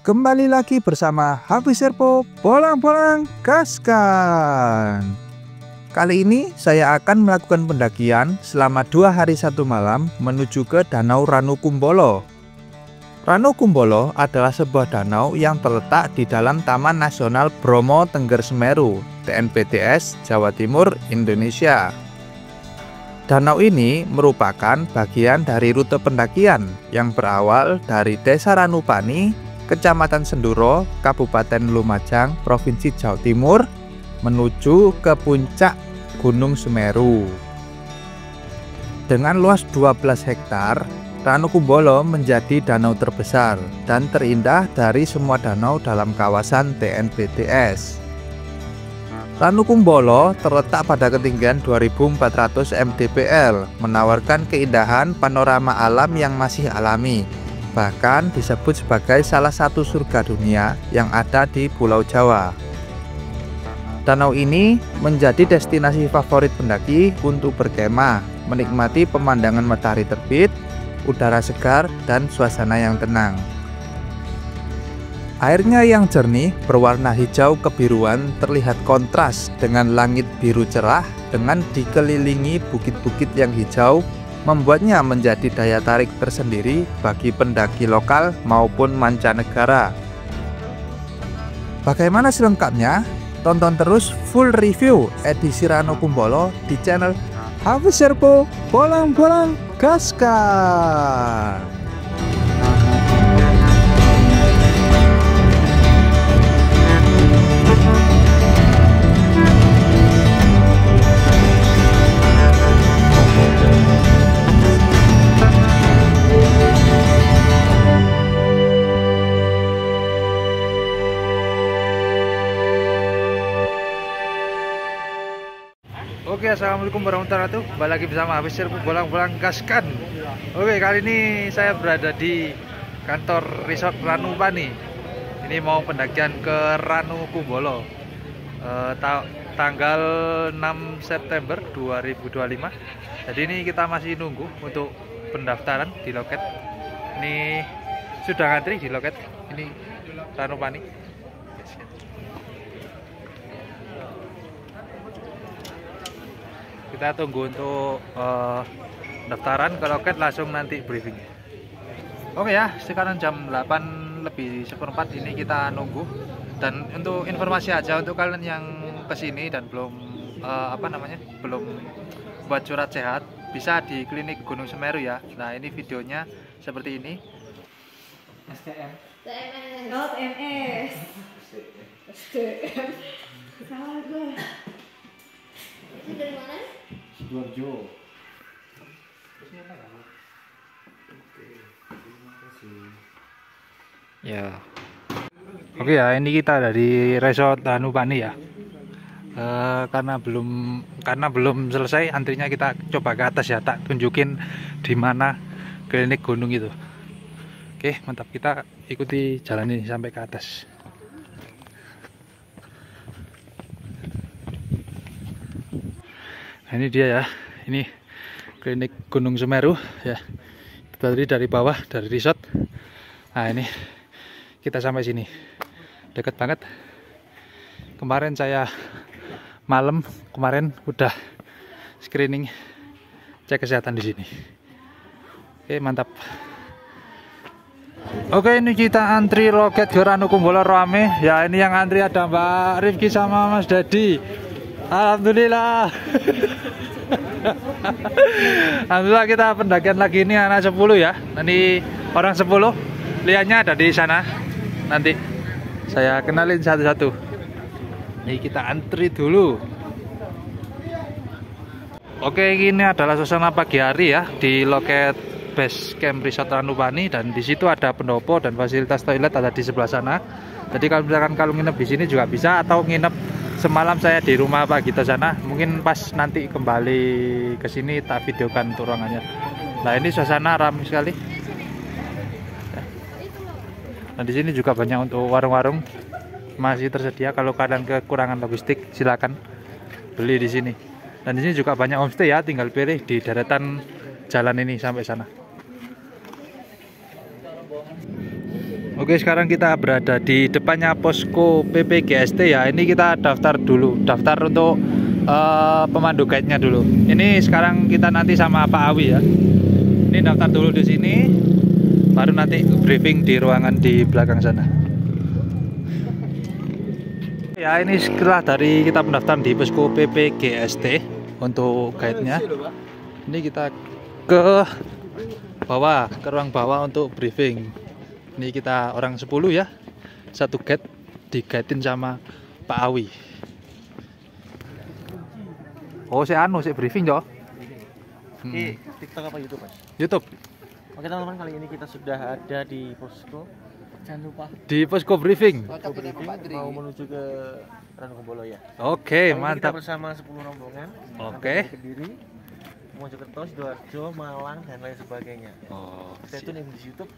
Kembali lagi bersama Hafiz Serpo, bolang-bolang gaskan. Kali ini saya akan melakukan pendakian selama 2 hari 1 malam menuju ke Danau Ranukumbolo. Ranukumbolo adalah sebuah danau yang terletak di dalam Taman Nasional Bromo Tengger Semeru, TNBTS, Jawa Timur, Indonesia. Danau ini merupakan bagian dari rute pendakian yang berawal dari Desa Ranupani, Kecamatan Senduro, Kabupaten Lumajang, Provinsi Jawa Timur, menuju ke puncak Gunung Semeru. Dengan luas 12 hektar, Ranukumbolo menjadi danau terbesar dan terindah dari semua danau dalam kawasan TNBTS. Ranukumbolo terletak pada ketinggian 2400 mdpl, menawarkan keindahan panorama alam yang masih alami. Bahkan disebut sebagai salah satu surga dunia yang ada di Pulau Jawa. Danau ini menjadi destinasi favorit pendaki untuk berkemah, menikmati pemandangan matahari terbit, udara segar, dan suasana yang tenang. Airnya yang jernih berwarna hijau kebiruan terlihat kontras dengan langit biru cerah dengan dikelilingi bukit-bukit yang hijau, membuatnya menjadi daya tarik tersendiri bagi pendaki lokal maupun mancanegara. Bagaimana selengkapnya? Tonton terus full review edisi Ranukumbolo di channel Hafiz Serpo, bolang-bolang gaskan. Oke, assalamualaikum warahmatullahi wabarakatuh. Kembali lagi bersama Hafiz Serpo, bolang-bolang gaskan. Oke, kali ini saya berada di kantor Resort Ranupani. Ini mau pendakian ke Ranukumbolo tanggal 6 September 2025. Jadi ini kita masih nunggu untuk pendaftaran di loket. Ini sudah ngantri di loket. Ini Ranupani. Kita tunggu untuk daftaran ke loket, langsung nanti briefing. Oke ya, sekarang jam 8 lebih seperempat ini kita nunggu. Dan untuk informasi aja untuk kalian yang kesini dan belum belum buat surat sehat, bisa di klinik Gunung Semeru ya. Nah ini videonya seperti ini. STM. Oh, TMS. STM. Salah gue. Ini dari mana? Sidoarjo. Ya. Oke ya, ini kita dari Resort Ranupani ya. Karena belum selesai antrinya, kita coba ke atas ya, tak tunjukin di mana klinik gunung itu. Oke, mantap, kita ikuti jalan ini sampai ke atas. Nah, ini dia ya, ini klinik Gunung Semeru ya. Kita tadi dari bawah, dari resort. Nah ini kita sampai sini, deket banget. Kemarin saya udah screening, cek kesehatan di sini. Oke, mantap. Oke, ini kita antri loket ke Ranukumbolo rame ya. Ini yang antri ada Mbak Rifki sama Mas Dadi. Alhamdulillah. Alhamdulillah, kita pendakian lagi. Ini anak 10 ya. Nanti orang 10 lihatnya ada di sana. Nanti saya kenalin satu-satu. Ini kita antri dulu. Oke, ini adalah suasana pagi hari ya di loket base camp Resort Ranupani, dan di situ ada pendopo dan fasilitas toilet ada di sebelah sana. Jadi kalau misalkan nginep di sini juga bisa, atau nginep semalam saya di rumah Pak Gita sana. Mungkin pas nanti kembali ke sini tak videokan untuk ruangannya. Nah ini suasana ramai sekali. Nah di sini juga banyak untuk warung-warung masih tersedia. Kalau kalian kekurangan logistik, silakan beli di sini. Dan di sini juga banyak homestay ya, tinggal pilih di deretan jalan ini sampai sana. Oke, sekarang kita berada di depannya posko PPGST ya. Ini kita daftar dulu, daftar untuk pemandu guide-nya dulu. Ini sekarang kita nanti sama Pak Awi ya. Ini daftar dulu di sini, baru nanti briefing di ruangan di belakang sana. Ya, ini setelah dari kita mendaftar di posko PPGST untuk guide-nya. Ini kita ke bawah, ke ruang bawah untuk briefing. Ini kita orang 10 ya, satu guide, diguidein sama Pak Awi. Oh, saya briefing jo. Di TikTok apa YouTube, Mas? YouTube. Oke teman-teman, kali ini kita sudah ada di posko. Jangan lupa Di posko briefing. mau menuju ke Ranokumbolo ya. Oke, Kali ini mantap. Kita bersama 10 rombongan. Oke. Dari Kediri, Mojokerto, Sidoarjo, Malang dan lain sebagainya. Oh, Stay tune di YouTube.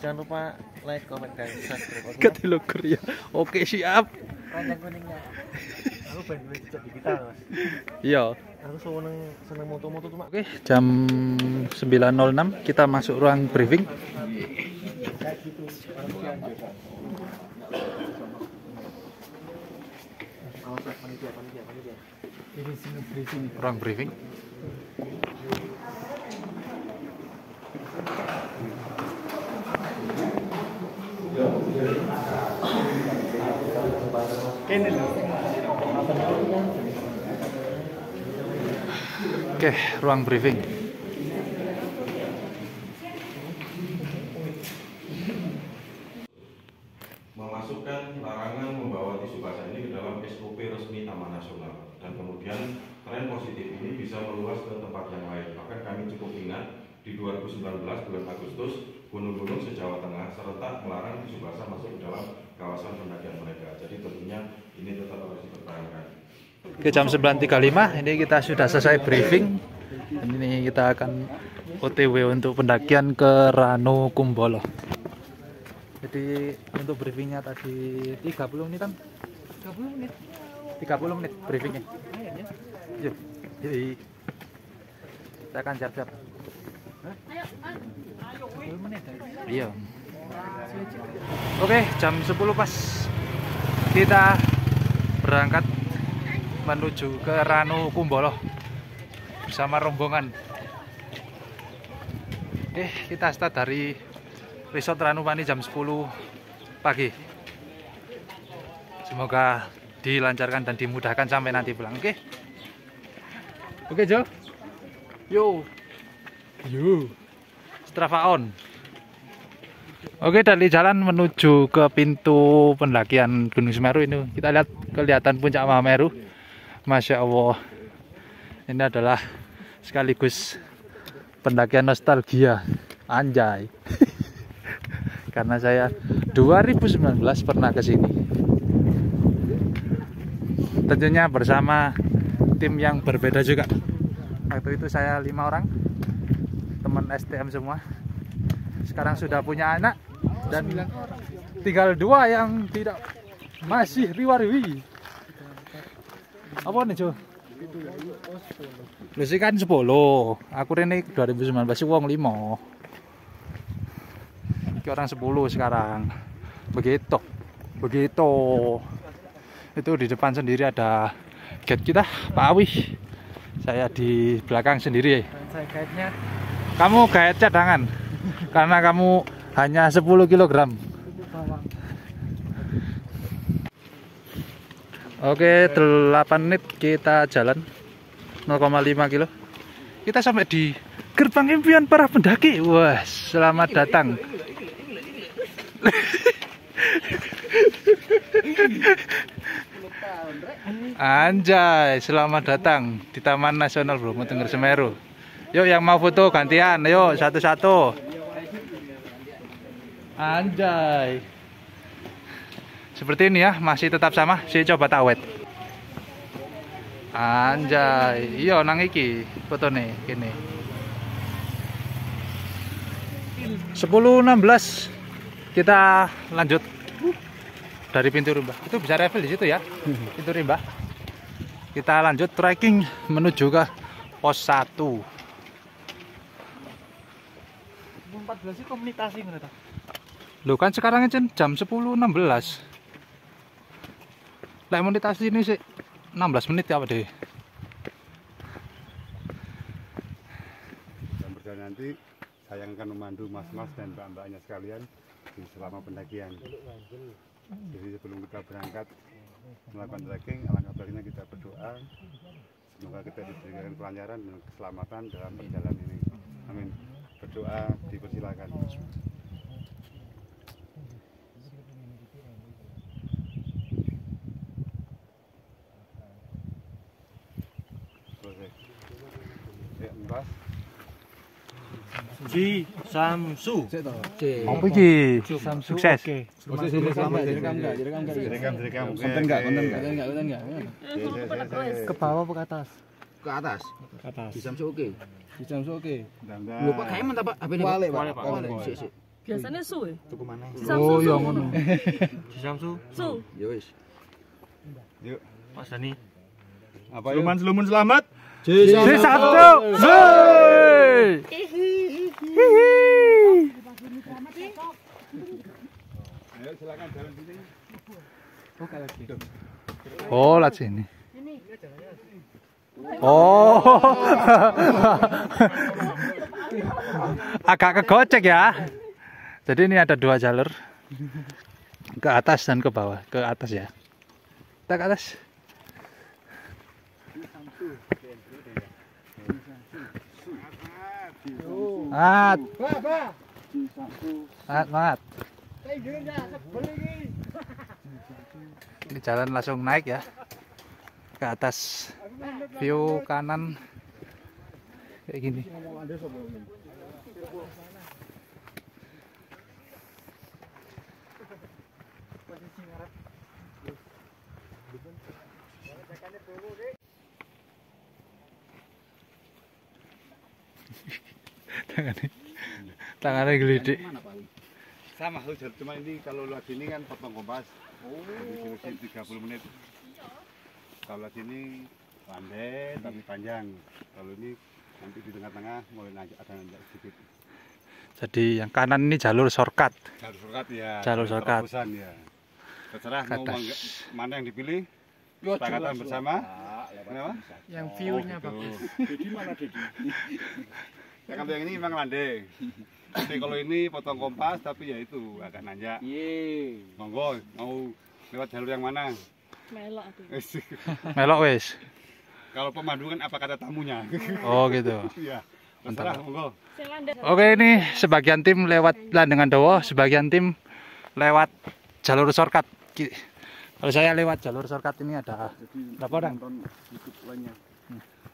Jangan lupa like, comment, dan subscribe. Ketilokur ya. Oke, siap. Ranjang kuningnya. Aku pengen cocok di kita, Mas. Iya. Aku seneng moto-moto cuma. Oke, jam 9.06 kita masuk ruang briefing. Ruang briefing. Oke, ruang briefing. Memasukkan larangan membawa tisu basah ini ke dalam SOP resmi Taman Nasional, dan kemudian tren positif ini bisa meluas ke tempat yang lain. Bahkan kami cukup ingat di 2019 bulan Agustus, gunung-gunung se-Jawa Tengah serentak melarang tisu basah masuk ke dalam kawasan pendakian mereka. Jadi tentunya ini tetap harus dipertahankan. Oke, jam 9.35 ini kita sudah selesai briefing. Ini kita akan OTW untuk pendakian ke Ranokumbolo. Jadi untuk briefingnya tadi 30 menitan. 30 menit. 30 menit briefingnya. Yuk, yuk. Kita akan siap-siap. Iya. Oke, jam 10 pas kita berangkat menuju ke Ranokumbolo bersama rombongan. Kita start dari Resort Ranupani jam 10 pagi. Semoga dilancarkan dan dimudahkan sampai nanti pulang. Oke. Oke, Jo. Yo. Strava on. Oke, dari jalan menuju ke pintu pendakian Gunung Semeru ini kita lihat kelihatan puncak Mahameru. Masya Allah. Ini adalah sekaligus pendakian nostalgia. Anjay. Karena saya 2019 pernah ke sini. Tentunya bersama tim yang berbeda juga. Waktu itu saya 5 orang, teman STM semua. Sekarang sudah punya anak dan tinggal 2 yang tidak masih riwa-riwi. Apa nih, Jo? Lu sih kan 10. Aku ini 2019 wong 5. Ini orang 10 sekarang. Begitu. Itu di depan sendiri ada guide kita, Pak Awi. Saya di belakang sendiri. Saya guide-nya. Kamu guide cadangan. Karena kamu hanya 10 kg. Oke, 8 menit kita jalan 0,5 kilo. Kita sampai di gerbang impian para pendaki. Wah, selamat datang. Anjay, selamat datang di Taman Nasional Bromo Tengger Semeru. Yuk, yang mau foto gantian, yuk satu-satu. Anjay. Seperti ini ya, masih tetap sama. Saya coba tawet. Anjay, iya nang iki fotone kene. 10.16 kita lanjut dari pintu rimba. Itu bisa refill di situ ya, pintu rimba. Kita lanjut trekking menuju ke pos 1. 14 itu komunitas ngono ta. Loh kan sekarang jam 10.16. Lek menit ini sih 16 menit ya apa deh? Dan berjalan nanti saya akan memandu mas-mas dan mbak-mbaknya sekalian selama pendakian. Jadi sebelum kita berangkat melakukan trekking, alangkah baiknya kita berdoa semoga kita diberikan kelancaran dan keselamatan dalam perjalanan ini. Amin. Berdoa dipersilakan. Ji Samsu. Apa iki? Sukses. Direkam. Konten enggak? Ke bawah apa ke atas? Ke atas. Ke atas. Di Samsu oke. Di Samsu oke. Lho Pak kae mantap Pak. HP ini. Wale, Pak. Pak. Sik. Biasanya su ya? Tuku mana? Oh, ya ngono. Ji Samsu. Su. Ya wis. Yuk. Mas Dani. Apa Slumun selamat. Satu. Ayo silakan jalan sini. Oh, lihat sini. Oh. Agak kegocek ya. Jadi ini ada 2 jalur. Ke atas dan ke bawah. Ke atas ya. Kita ke atas. Semangat. Ini jalan langsung naik ya ke atas, view kanan kayak gini. tangannya gelidik. Sama cuma ini kalau lewat sini kan potong kompas. Jadi 30 menit. Kalau lewat sini landai tapi panjang. Kalau ini nanti di tengah-tengah mulai nanjak sedikit. Jadi yang kanan ini jalur shortcut. Jalur shortcut ya. Jalur shortcut. Ya. Terserah mau mana yang dipilih. Yo, Kesepakatan bersama. Kenapa? Yang view-nya bagus. Dedi mana Dedi? Ya, kalau yang ini memang landai. Tapi kalau ini potong kompas tapi ya itu agak nanjak. Monggo mau lewat jalur yang mana? Melok aduh. Melok wes. Kalau pemandu kan apa kata tamunya? Oh gitu. Iya. Terserah monggo. Oke, ini sebagian tim lewat Landengan Dawa, sebagian tim lewat jalur shortcut. Kalau saya lewat jalur shortcut ini ada berapa orang?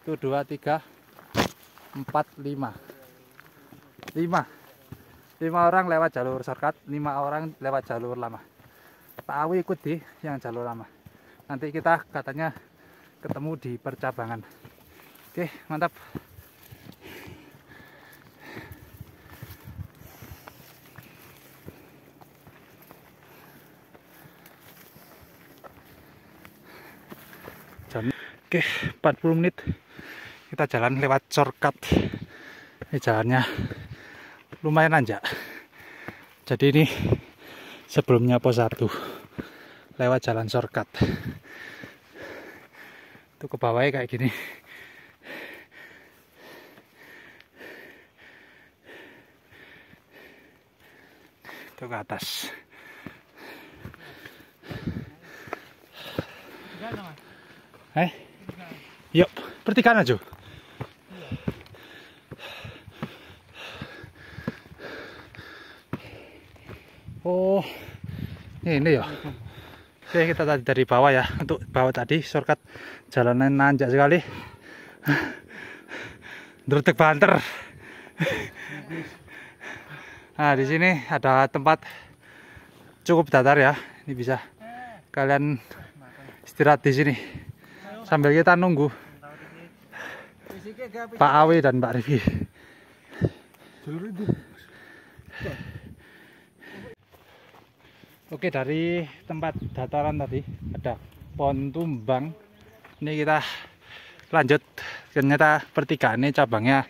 Itu 2, 3, 4, 5. 5 orang lewat jalur shortcut, 5 orang lewat jalur lama. Pak Awi ikut di yang jalur lama. Nanti kita katanya ketemu di percabangan. Oke, mantap. Oke, 40 menit kita jalan lewat shortcut. Ini jalannya lumayan nanjak. Jadi ini sebelumnya pos 1 lewat jalan shortcut. Itu ke bawahnya kayak gini. Itu ke atas. Yuk, pertigaan aja. Oh, ini ya. Oke, kita tadi dari bawah ya. Untuk bawah tadi shortcut jalanan nanjak sekali. Dretek banter. Nah, di sini ada tempat cukup datar ya. Ini bisa kalian istirahat di sini sambil kita nunggu Pak Awi dan Mbak Rifki. Oke, dari tempat dataran tadi ada pohon tumbang. Ini kita lanjut. Ternyata pertigaan ini cabangnya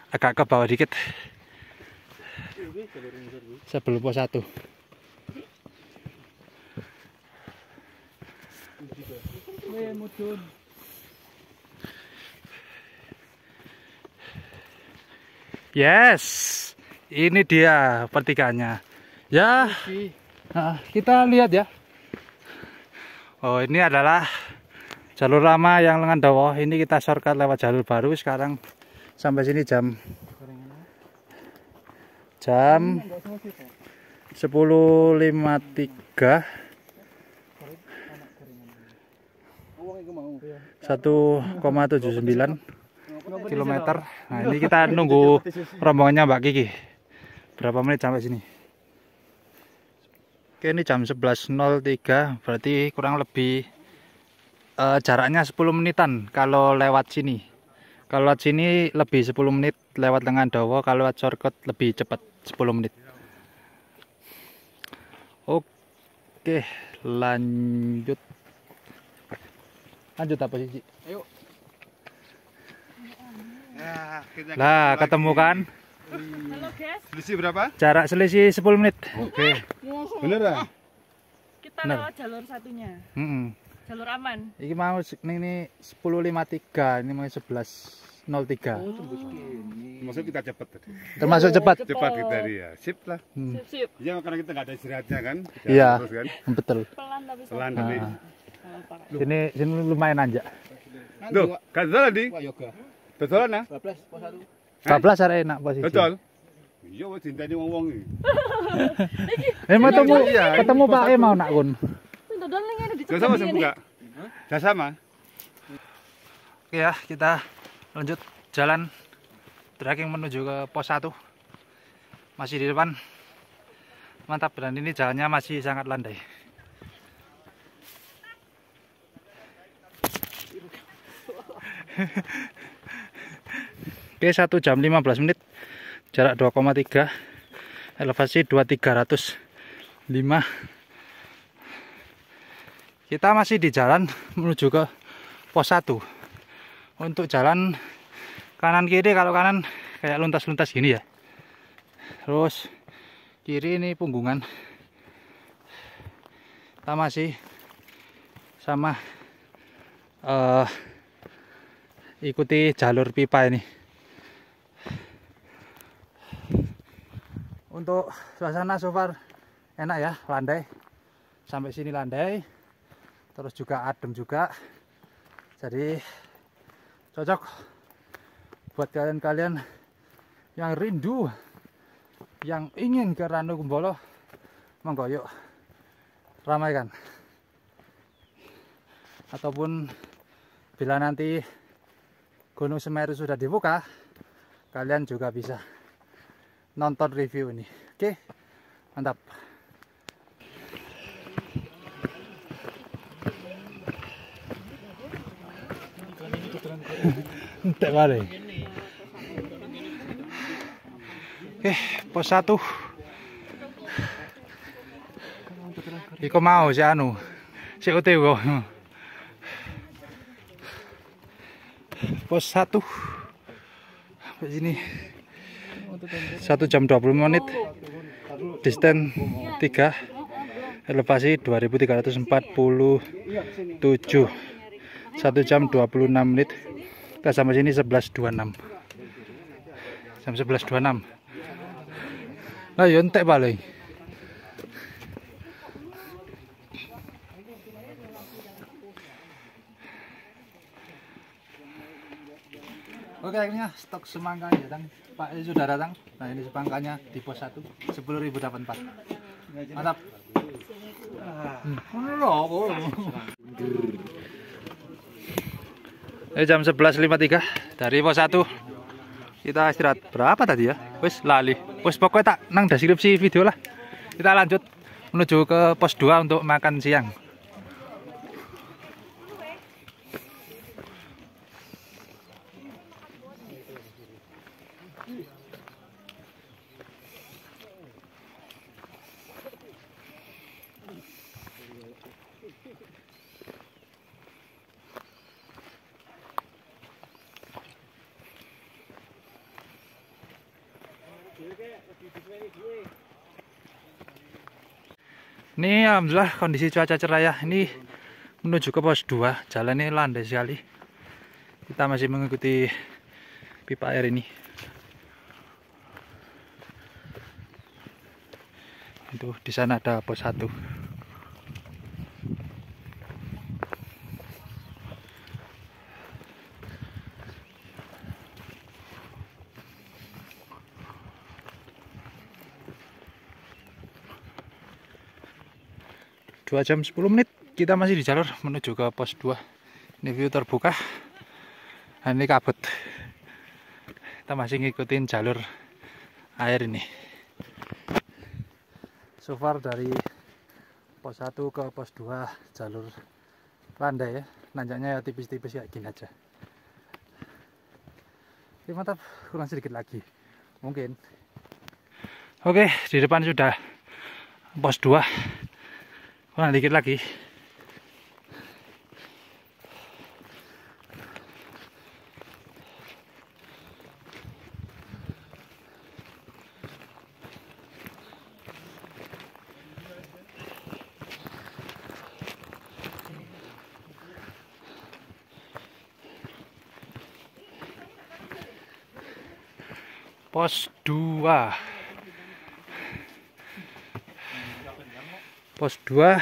agak ke bawah dikit sebelum pos 1. Yes, ini dia pertigaannya. Ya, kita lihat ya. Oh, ini adalah jalur lama yang lengan dawa. Ini kita shortcut lewat jalur baru. Sekarang sampai sini jam 10.53. 1,79 kilometer. Nah, ini kita nunggu rombongannya Mbak Kiki. Berapa menit sampai sini? Oke, ini jam 11.03, berarti kurang lebih jaraknya 10 menitan kalau lewat sini. Kalau lewat sini lebih 10 menit, lewat lengan dawa. Kalau lewat shortcut lebih cepat 10 menit. Oke, lanjut. Lanjut apa sih? Ayo. Ya, Nah, ketemu kan? Halo guys, Selisih berapa? Jarak selisih 10 menit. Oke. Bener ah? kita Bener. lewat jalur satunya, jalur aman. Ini mau ini 10.53, ini mau 11.03. Maksud kita cepat tadi. Termasuk cepat. Cepat kita ya. Sip lah. Sip-sip, Ya karena kita nggak ada istirahatnya kan. Iya. Terus kan. Betul. pelan tapi Pelan tapi. Sini lumayan nanjak. Loh, kan salah di. Betul nah? 14 hari enak posisi. Betul. Iya, wis dinteni wong-wong iki. Ketemu Pak mau nak kun. dodol ning ngene Jasa sama buka. Jasa sama. Oke ya, kita lanjut jalan trekking menuju ke pos 1. Masih di depan. Mantap, dan ini jalannya masih sangat landai. Oke, 1 jam 15 menit, jarak 2,3, elevasi 2305. Kita masih di jalan menuju ke pos 1. Untuk jalan kanan kiri, kalau kanan kayak luntas-luntas gini ya. Terus kiri ini punggungan. Kita masih sama ikuti jalur pipa ini. Untuk suasana so far enak ya, landai. Sampai sini landai. Terus juga adem juga. Jadi cocok buat kalian-kalian yang rindu, yang ingin ke Ranu Kumbolo. Monggo yuk ramaikan. Ataupun bila nanti Gunung Semeru sudah dibuka, kalian juga bisa nonton review ini. Oke, mantap. Entek balik. Oke, pos 1. Iko mau si anu, si UTW kok. Pos 1 sampai sini 1 jam 25 menit, distance 3, elevasi 2347, 1 jam 26 menit. Kita sampai sini 11.26, jam 11.26. Nah ya entek balik. Oke, akhirnya stok semangkanya datang. Pak ini sudah datang. Nah, ini semangkanya di pos 1 10.084. Mantap. Ini jam 11.53 dari pos 1. Kita istirahat berapa tadi ya? Wis lali. Wis pokoknya tak nang deskripsi video lah. Kita lanjut menuju ke pos 2 untuk makan siang. Ini alhamdulillah kondisi cuaca cerah ya. Ini menuju ke pos 2. Jalannya landai sekali. Kita masih mengikuti pipa air ini. Itu di sana ada pos 1. Dua jam 10 menit kita masih di jalur menuju ke pos 2. Ini view terbuka. Nah, ini kabut. Kita masih ngikutin jalur air ini. So far dari pos 1 ke pos 2 jalur landai ya. Nanjaknya ya tipis-tipis kayak gini aja. Oke, mantap, kurang sedikit lagi mungkin. Oke, di depan sudah pos 2. Kurang dikit lagi. Pos 2. Pos 2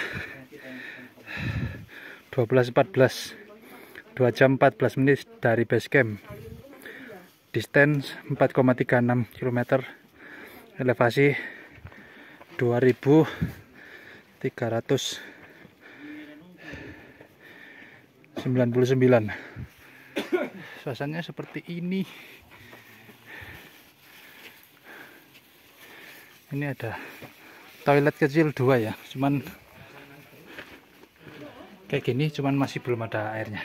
12.14, 2 jam 14 menit dari base camp. Distance 4,36 km. Elevasi 2399. Suasananya seperti ini. Ini ada toilet kecil 2 ya, cuman kayak gini, cuman masih belum ada airnya.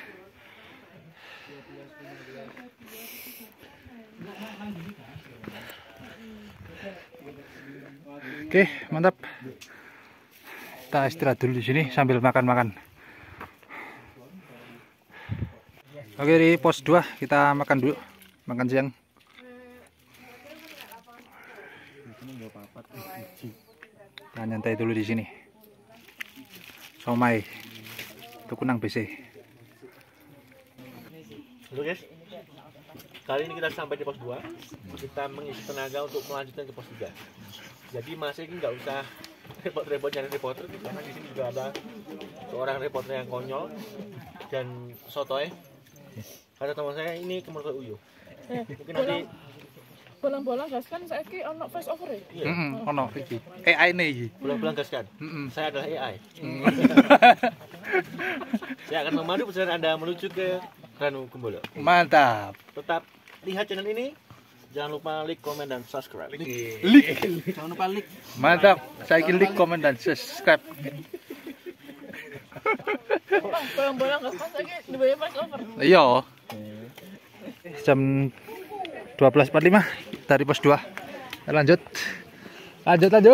Oke, mantap. Kita istirahat dulu di sini sambil makan-makan. Oke, di pos 2 kita makan dulu, makan siang. Kita nyantai dulu di sini. Somai Tukunang BC. Halo guys, kali ini kita sampai di pos 2. Kita mengisi tenaga untuk melanjutkan ke pos 3. Jadi masih nggak usah repot-repot nyari reporter, karena di sini juga ada seorang reporter yang konyol dan sotoy. Kata teman saya ini kemerdekaan Uyo. Mungkin nanti Bolang-bolang gas kan saya ki ono face over ya. iya. Ono iki. AI nih iki. Bolang-bolang gas kan. Saya adalah AI. Saya akan memandu perjalanan Anda menuju ke Ranu Kumbolo. Mantap. Tetap lihat channel ini. Jangan lupa like, komen, dan subscribe. Jangan lupa like. Mantap. Saya like, komen, dan subscribe. Bolang-bolang gas kan saya ki dibayar face over. Iya. Jam 12.45 dari pos 2. Lanjut. 12.45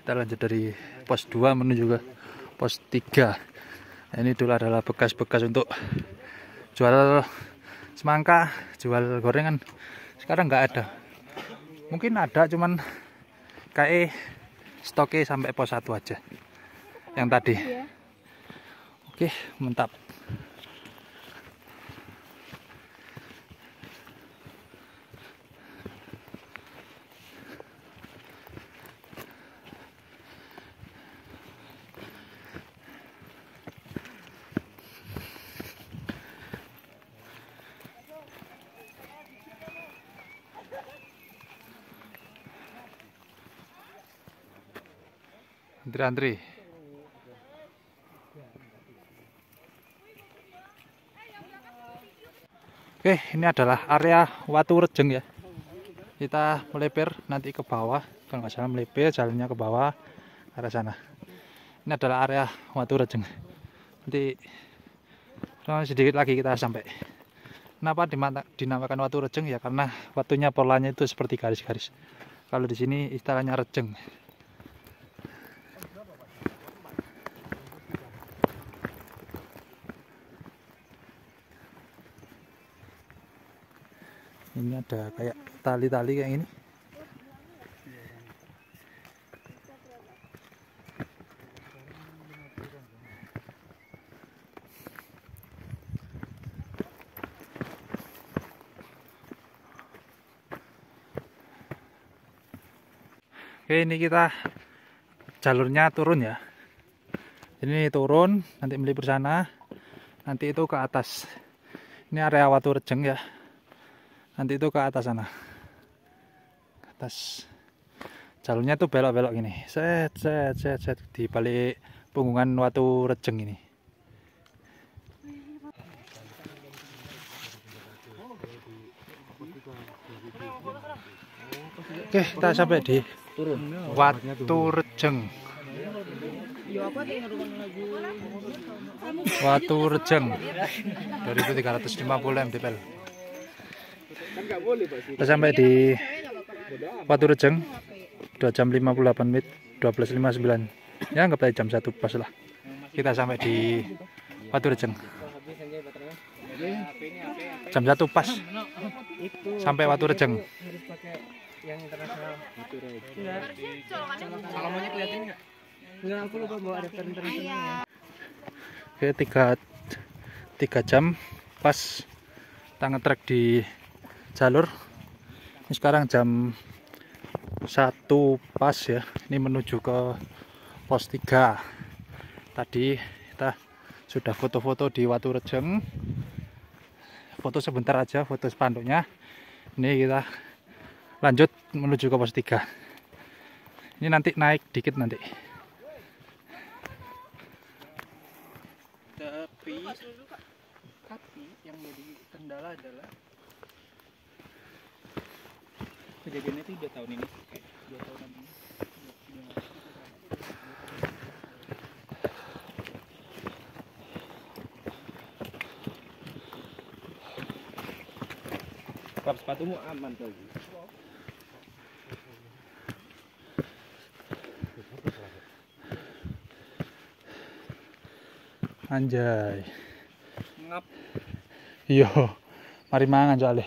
kita lanjut dari pos 2 menuju ke pos 3. Ini dulu adalah bekas-bekas untuk jual semangka, jual gorengan. Sekarang nggak ada. Mungkin ada, cuman kayak stoknya sampai pos 1 aja yang tadi. Oke, mantap. Antri-antri. Oke, ini adalah area Watu Rejeng ya. Kita melebar nanti ke bawah, kalau nggak salah melebar jalannya ke bawah ke arah sana. Ini adalah area Watu Rejeng. Nanti sedikit lagi kita sampai. Kenapa dinamakan Watu Rejeng ya? Karena watunya polanya itu seperti garis-garis. Kalau di sini istilahnya rejeng. Ini ada kayak tali-tali kayak gini. Oke, ini kita jalurnya turun ya. Ini turun, nanti melipir sana, nanti itu ke atas. Ini area Watu Rejeng ya. Nanti itu ke atas sana. Ke atas. Jalurnya tuh belok-belok gini. Set di balik punggungan Watu Rejeng ini. Oke, kita sampai di Watu Rejeng. Watu Rejeng 2350 mdpl. Kita sampai di Watu Rejeng 2 jam 58 menit 12.59. Ya anggap aja jam 1 pas lah. Kita sampai di Watu Rejeng jam 1 pas sampai Watu Rejeng. Yang internasional. Alamannya kelihatan nggak? Enggak, aku lupa bawa adapter internasionalnya. Oke, 3 jam pas kita nge-trek di jalur. Ini sekarang jam 1 pas ya. Ini menuju ke pos 3. Tadi kita sudah foto-foto di Watu Rejeng. Foto sebentar aja, foto spanduknya. Ini kita lanjut menuju ke pos 3. Ini nanti naik dikit nanti. Tapi yang jadi kendala adalah kejadiannya itu 2 tahun ini. 2 tahun ini. Klap sepatumu aman tuh. Anjay. Ngap. Iya. Mari mangan soalnya.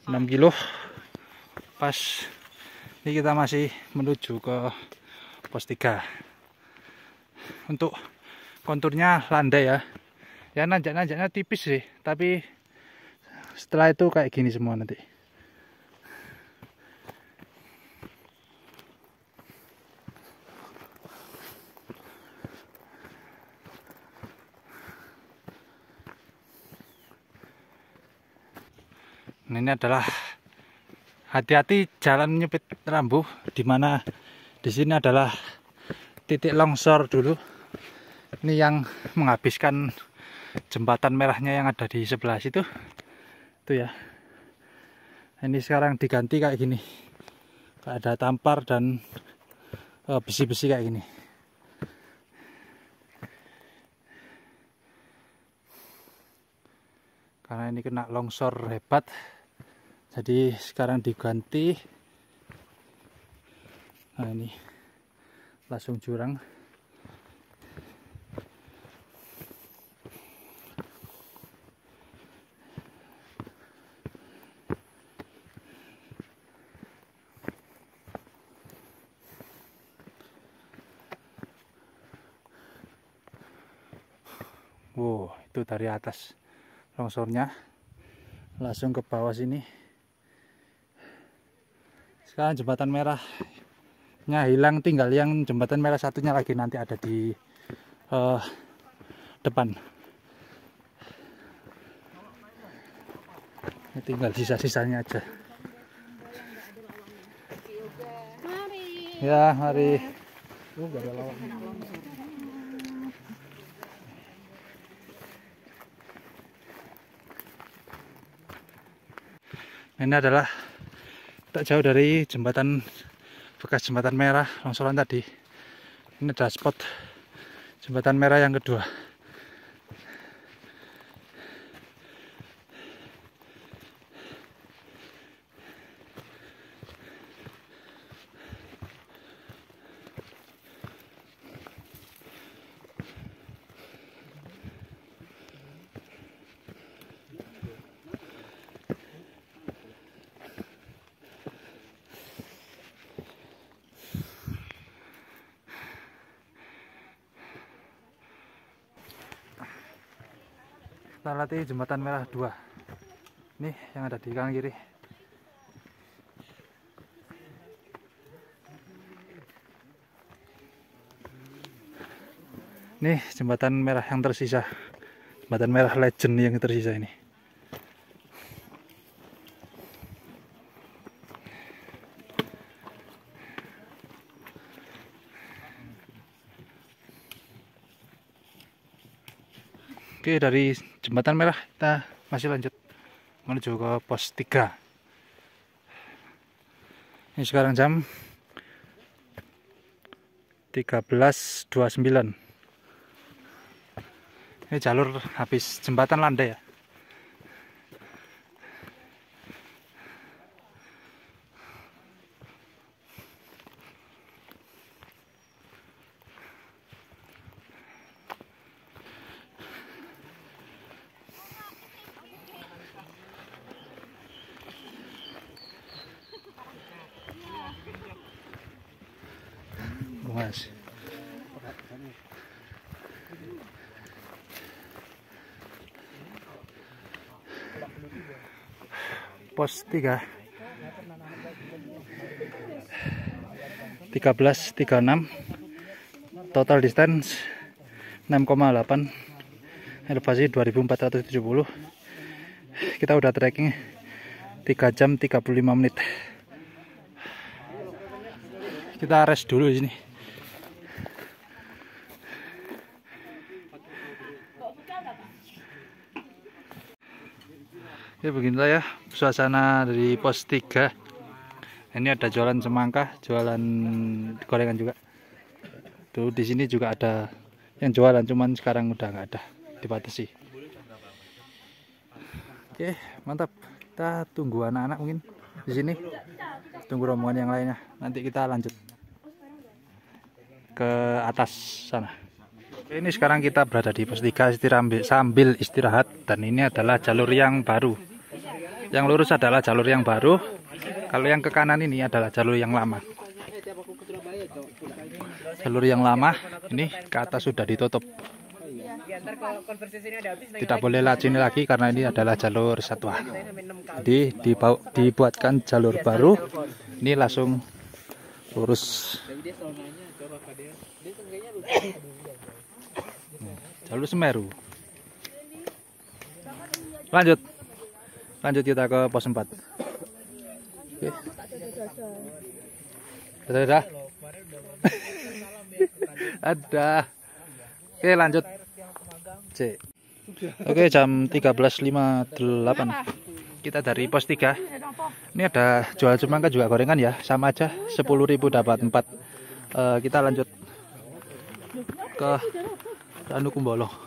Enam kilo pas. Ini kita masih menuju ke pos 3. Untuk konturnya landai ya. Ya nanjak-nanjaknya tipis sih, tapi setelah itu kayak gini semua nanti. Nah, ini adalah hati-hati jalan nyepit rambu, dimana di sini adalah titik longsor dulu. Ini yang menghabiskan jembatan merahnya yang ada di sebelah situ. Itu ya. Ini sekarang diganti kayak gini. Kayak ada tampar dan besi-besi kayak gini. Karena ini kena longsor hebat. Jadi sekarang diganti. Nah ini langsung jurang. Wow, itu dari atas longsornya langsung ke bawah sini. Sekarang jembatan merahnya hilang, tinggal yang jembatan merah satunya lagi nanti ada di depan. Ini tinggal sisa-sisanya aja. Ya, mari. Gak ada lawan. Ini adalah tak jauh dari jembatan, bekas jembatan merah longsoran tadi. Ini ada spot jembatan merah yang kedua. Kita latih jembatan merah 2. Nih yang ada di kanan kiri. Nih jembatan merah yang tersisa. Jembatan merah legend yang tersisa ini. Oke, dari jembatan merah kita masih lanjut menuju ke pos 3. Ini sekarang jam 13.29. Ini jalur habis jembatan landai ya. Mas. Pos 3 13.36, total distance 6,8, elevasi 2470. Kita udah trekking 3 jam 35 menit. Kita rest dulu di sini. Ya beginilah ya suasana dari pos 3. Ini ada jualan semangka, jualan gorengan juga. Tuh di sini juga ada yang jualan, cuman sekarang udah nggak ada, dibatasi. Oke, mantap. Kita tunggu anak-anak mungkin di sini. Tunggu rombongan yang lainnya. Nanti kita lanjut ke atas sana. Ini sekarang kita berada di pos 3 sambil istirahat, dan ini adalah jalur yang baru. Yang lurus adalah jalur yang baru. Kalau yang ke kanan ini adalah jalur yang lama. Jalur yang lama ini ke atas sudah ditutup. Tidak boleh lewat sini lagi karena ini adalah jalur satwa. Jadi dibuatkan jalur baru. Ini langsung lurus. Jalur Semeru. Lanjut kita ke pos 4. Oke. Ada. Ada. Oke, lanjut. C. Oke, jam 13.58. Kita dari pos 3. Ini ada jual semangka juga gorengan ya, sama aja 10.000 dapat 4. Kita lanjut ke Ranu Kumbolo.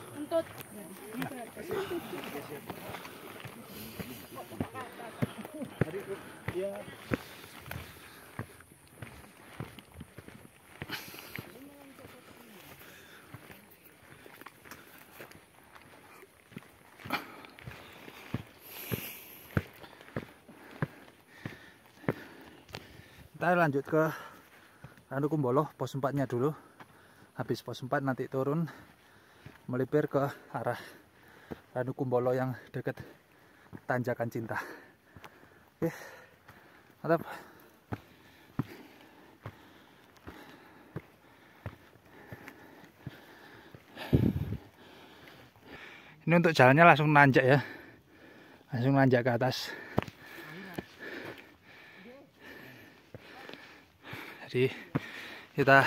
Kita lanjut ke Ranu Kumbolo, pos 4-nya dulu. Habis pos 4 nanti turun melipir ke arah Ranu Kumbolo yang dekat Tanjakan Cinta. Oke, mantap. Ini untuk jalannya langsung nanjak ya, langsung nanjak ke atas. Jadi kita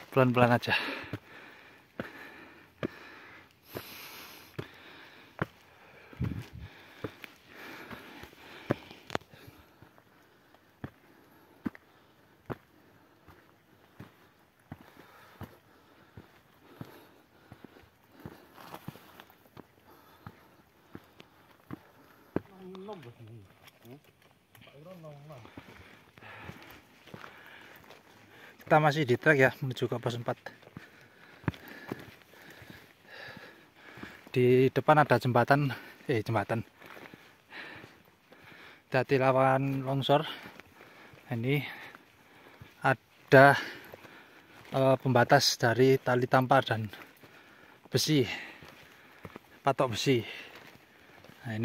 pelan-pelan aja. Kita masih di trek ya menuju ke pos 4. Di depan ada jembatan. Hati lawan longsor. Ini ada pembatas dari tali tampar dan besi. patok besi. Nah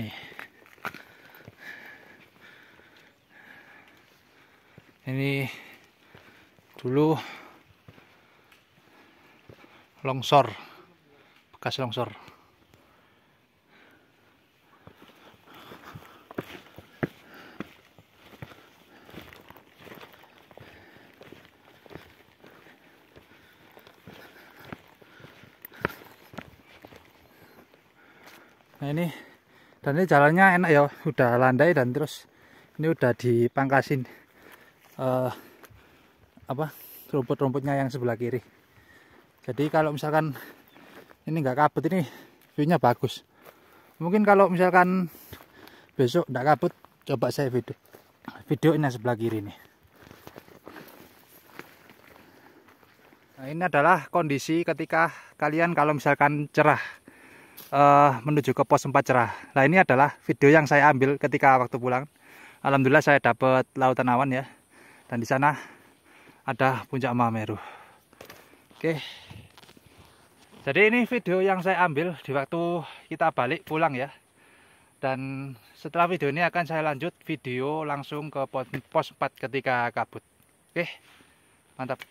ini dulu longsor, bekas longsor. Nah ini, dan ini jalannya enak ya, udah landai dan terus ini udah dipangkasin rumput-rumputnya yang sebelah kiri. Jadi kalau misalkan ini nggak kabut, ini view-nya bagus. Mungkin kalau misalkan besok nggak kabut, coba saya videoin yang sebelah kiri nih. Nah ini adalah kondisi ketika kalian kalau misalkan cerah menuju ke pos 4 cerah. Nah ini adalah video yang saya ambil ketika waktu pulang. Alhamdulillah saya dapat lautan awan ya. Dan di sana ada puncak Mahameru. Oke. Jadi ini video yang saya ambil di waktu kita balik pulang ya. Dan setelah video ini akan saya lanjut video langsung ke pos 4 ketika kabut. Oke. Mantap.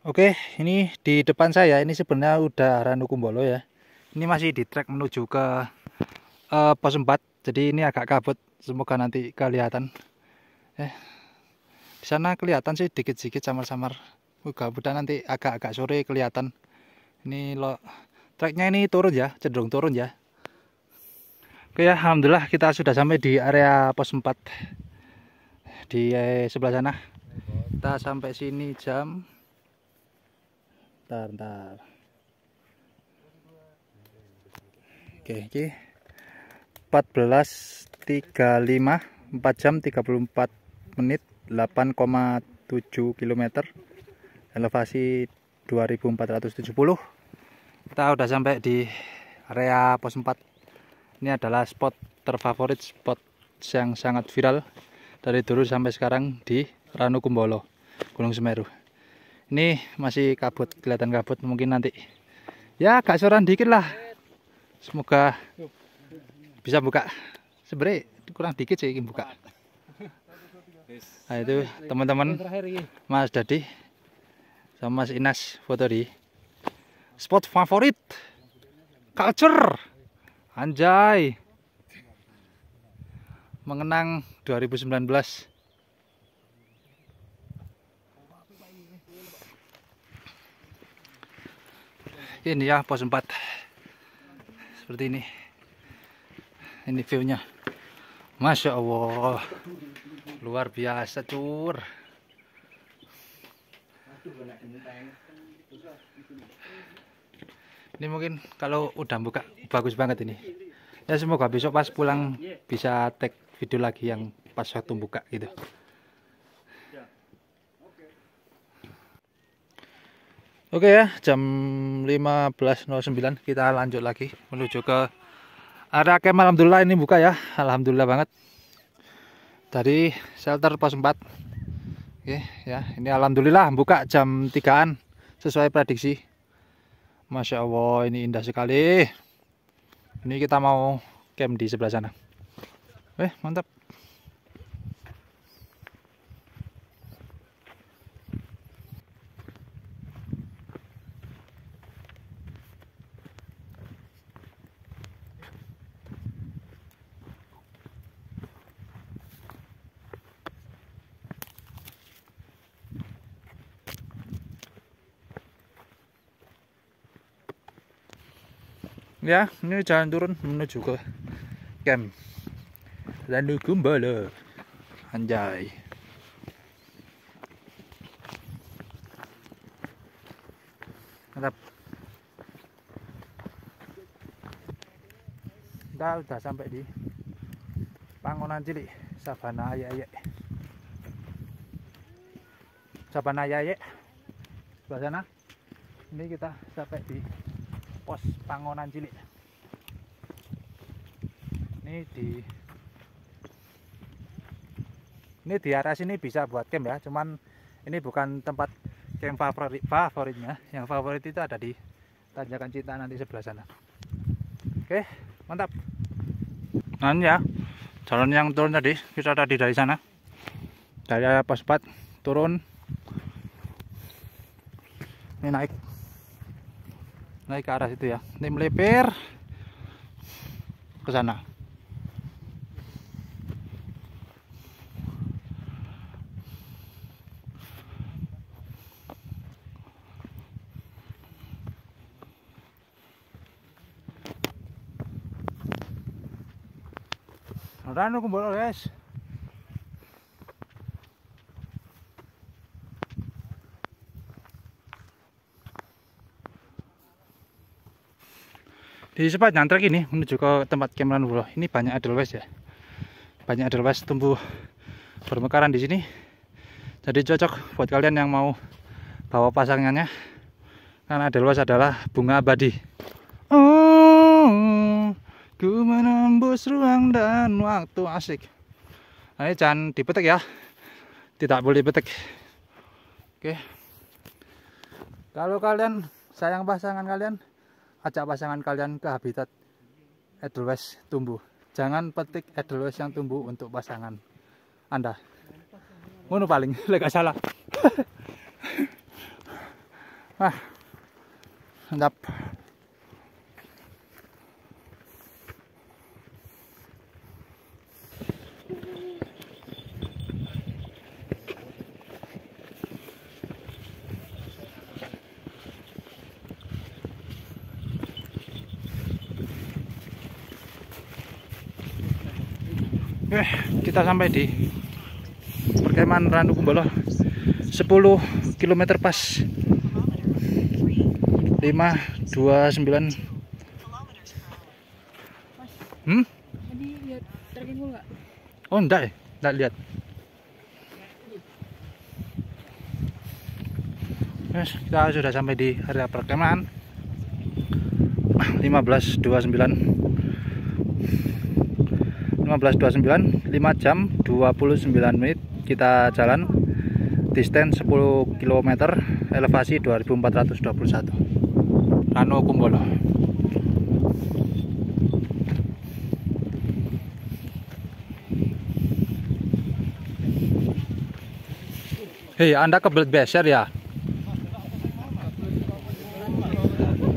Oke, ini di depan saya ini sebenarnya udah Ranukumbolo ya. Ini masih di trek menuju ke pos 4. Jadi ini agak kabut, semoga nanti kelihatan. Di sana kelihatan sih dikit-dikit samar-samar. Mudah-mudahan nanti agak-agak sore kelihatan. Ini lo treknya ini turun ya, cenderung turun ya. Oke ya, alhamdulillah kita sudah sampai di area pos 4 di sebelah sana. Kita sampai sini jam bentar. Oke, 14.35, 4 jam 34 menit, 8,7 km, elevasi 2470. Kita udah sampai di area pos 4. Ini adalah spot terfavorit, spot yang sangat viral dari dulu sampai sekarang di Ranukumbolo, Gunung Semeru. Ini masih kabut, kelihatan kabut, mungkin nanti ya agak soran dikit lah. Semoga bisa buka. Sebenarnya kurang dikit sih buka. Nah itu teman-teman, Mas Dadi sama Mas Inas foto di spot favorit culture. Anjay, mengenang 2019. Ini ya pos 4. Seperti ini. Ini view-nya. Masya Allah. Luar biasa, cur. Ini mungkin kalau udah buka bagus banget ini. Ya semoga besok pas pulang bisa tag video lagi yang pas waktu buka gitu. Oke ya, jam 15.09 kita lanjut lagi menuju ke area camp. Alhamdulillah ini buka ya, alhamdulillah banget. Dari shelter pos 4. Oke ya, ini alhamdulillah buka jam 3-an sesuai prediksi. Masya Allah, ini indah sekali. Ini kita mau camp di sebelah sana. Mantap. Ya, ini jalan turun menuju ke camp Ranukumbolo. Anjay. Mantap. Kita udah sampai di Pangonan Cilik, Sabana Ayayek. Sabana Ayayek. Sebelah sana. Ini kita sampai di pos Pangonan Cilik. Ini di area sini bisa buat camp ya, cuman ini bukan tempat camp favoritnya. Yang favorit itu ada di Tanjakan Cinta nanti sebelah sana. Oke. Oke, mantap. Nah ini ya, jalan yang turun tadi, kita tadi dari sana, dari pos 4 turun, ini naik ke arah situ ya, ini melipir ke sana. Ranu Kumbolo guys. Di sepanjang trek ini menuju ke tempat camp Ranu Kumbolo ini banyak edelweiss ya. Banyak edelweiss tumbuh bermekaran di sini. Jadi cocok buat kalian yang mau bawa pasangannya. Karena edelweiss adalah bunga abadi. Ku menembus ruang dan waktu, asik. Nah, ini jangan dipetik ya, tidak boleh dipetik. Oke. Kalau kalian sayang pasangan kalian, ajak pasangan kalian ke habitat edelweiss tumbuh. Jangan petik edelweiss yang tumbuh untuk pasangan Anda. Ngono paling, lek gak salah. Mantap. Kita sampai di perkemahan Ranu Kumbolo 10 km pas 529. Tadi lihat trekkingku nggak? Oh enggak lihat. Kita sudah sampai di area perkemahan 1529, 5 jam 29 menit kita jalan, distance 10 km, elevasi 2421. Ranu Kumbolo. Hei, Anda kebelet beser ya?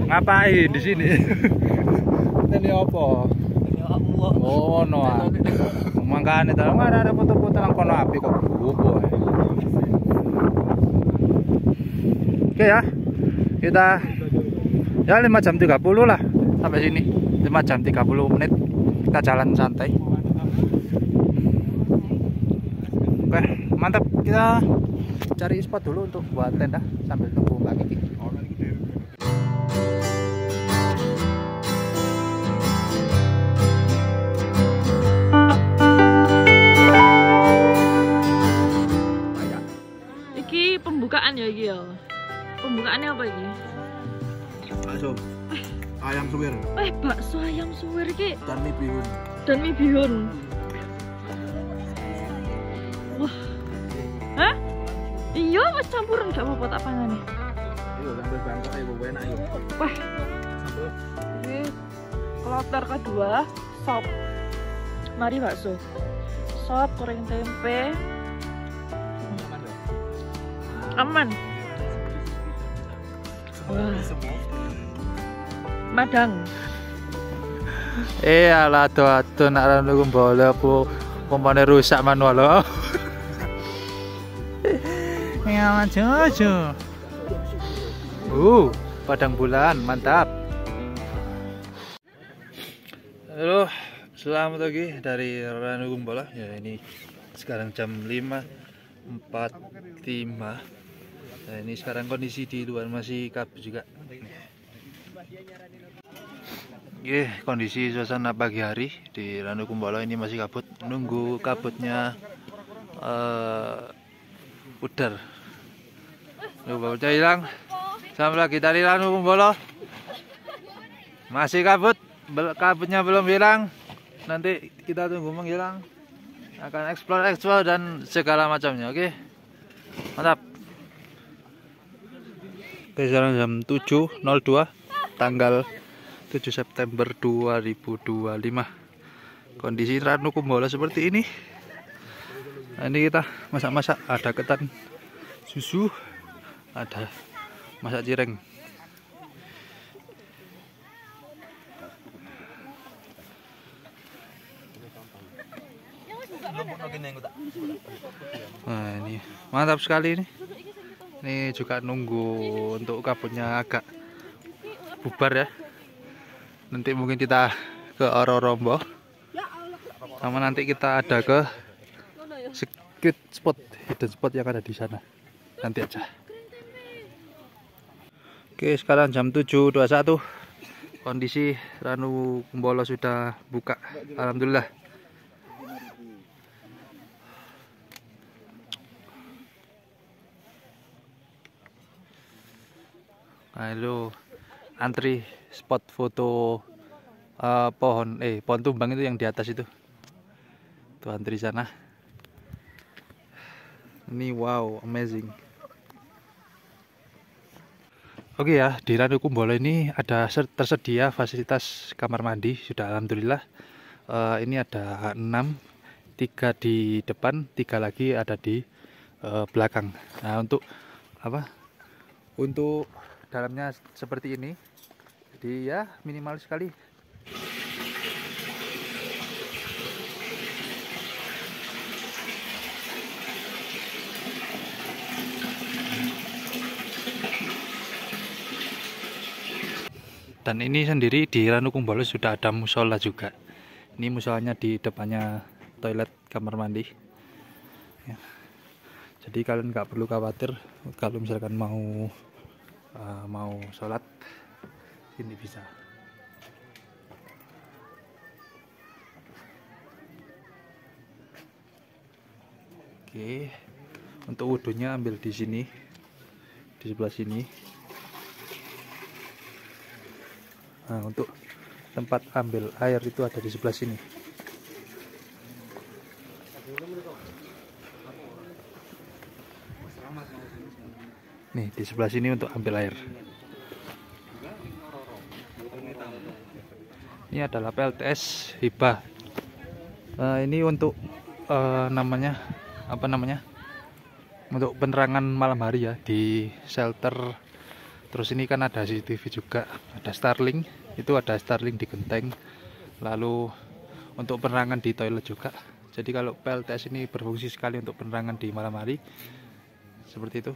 Ngapain di sini? Ini apa? Oh, no. Makanya tahu ada foto-foto nang kono api kok bubu. Oke ya. Kita ya 5 jam 30 lah sampai sini. 5 jam 30 menit kita jalan santai. Oke, mantap. Kita cari spot dulu untuk buat tenda sambil tunggu Mbak Kiki. Pembukaan ya iki ya. Pembukaannya apa iki? Bakso ayam suwir. Bakso ayam suwir iki Dan mie bihun. Wah. Hah? Iya, wis campuran gak apa-apa tak pangane. Ayo sambil bangkok ayo enak ayo. Wah. Ini kloter kedua, sop. Mari bakso. Sop, goreng tempe. Aman. Wah. Madang. Alah tuh nak Ranu Kumbolo apa kompone rusak manual lo. Ya cucu. Padang bulan mantap. Halo, selamat pagi dari Ranu Kumbolo. Ya ini sekarang jam 5.45. Nah, ini sekarang kondisi di luar masih kabut juga. Kondisi suasana pagi hari di Ranu Kumbolo ini masih kabut, nunggu kabutnya pudar. Kabutnya hilang. Sampai lagi dari Ranu Kumbolo. Masih kabut, kabutnya belum hilang. Nanti kita tunggu menghilang. Akan explore dan segala macamnya, oke? Mantap. Oke, sekarang jam 7.02 tanggal 7 September 2025. Kondisi Ranu Kumbolo seperti ini. Nah, ini kita masak-masak, ada ketan susu, ada masak cireng. Nah, ini mantap sekali ini. Ini juga nunggu untuk kabutnya agak bubar ya. Nanti mungkin kita ke Ororombo. Sama nanti kita ada ke secret spot, hidden spot yang ada di sana. Nanti aja. Oke, sekarang jam 7.21. Kondisi Ranu Kumbolo sudah buka. Alhamdulillah. Nah, itu antri spot foto pohon tumbang itu yang di atas itu. Tuh antri sana. Ini wow, amazing. Oke ya, di Ranu Kumbolo ini ada tersedia fasilitas kamar mandi sudah alhamdulillah. Ini ada 6, 3 di depan, 3 lagi ada di belakang. Nah, untuk apa? Untuk dalamnya seperti ini, jadi ya minimal sekali. Dan ini sendiri di Ranu Kumbolo sudah ada musola juga. Ini musolanya di depannya toilet kamar mandi ya. Jadi kalian nggak perlu khawatir kalau misalkan mau sholat, ini bisa. Oke, untuk wudhunya ambil di sini, di sebelah sini. Nah, untuk tempat ambil air itu ada di sebelah sini. Nih, di sebelah sini untuk ambil air. Ini adalah PLTS Hibah. Ini untuk namanya apa namanya? Untuk penerangan malam hari ya di shelter. Terus ini kan ada CCTV juga, ada Starlink. Itu ada Starlink di genteng. Lalu untuk penerangan di toilet juga. Jadi kalau PLTS ini berfungsi sekali untuk penerangan di malam hari. Seperti itu.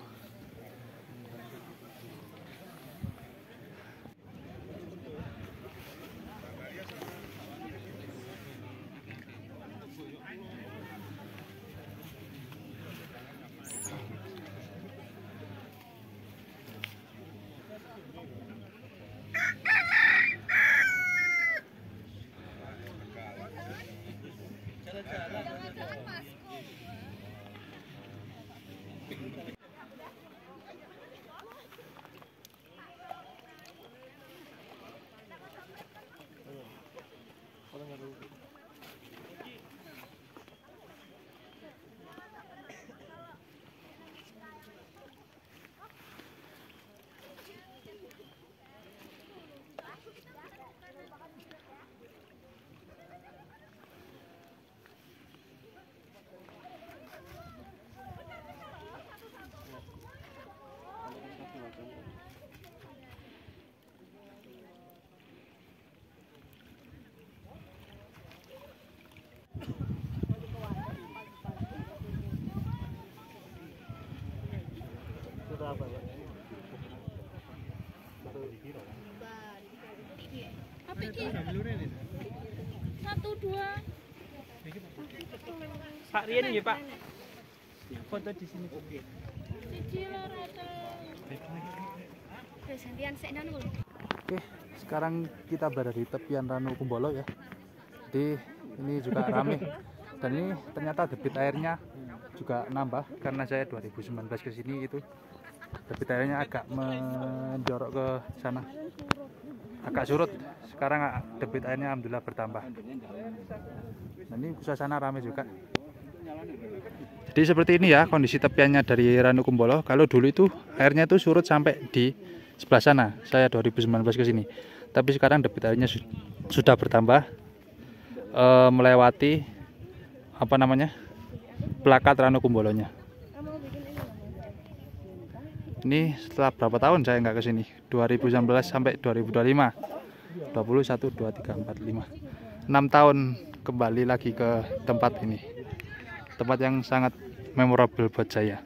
apa Pak? Apa iki? 1 2. Pak Rian ya Pak. Foto di sini. Siji loro Oke, sekarang kita berada di tepian Ranu Kumbolo ya. Jadi ini juga rame. Dan ini ternyata debit airnya juga nambah karena saya 2019 ke sini itu debit airnya agak menjorok ke sana. Agak surut. Sekarang debit airnya alhamdulillah bertambah. Nah, ini suasana rame juga. Jadi seperti ini ya kondisi tepiannya dari Ranu Kumbolo. Kalau dulu itu airnya itu surut sampai di sebelah sana. Saya 2019 ke sini. Tapi sekarang debit airnya sudah bertambah, melewati apa namanya, plakat Ranu Kumbolonya. Ini setelah berapa tahun saya nggak kesini, 2019 sampai 2025, 21, 23, 4, 5, 6 tahun kembali lagi ke tempat ini. Tempat yang sangat memorable buat saya.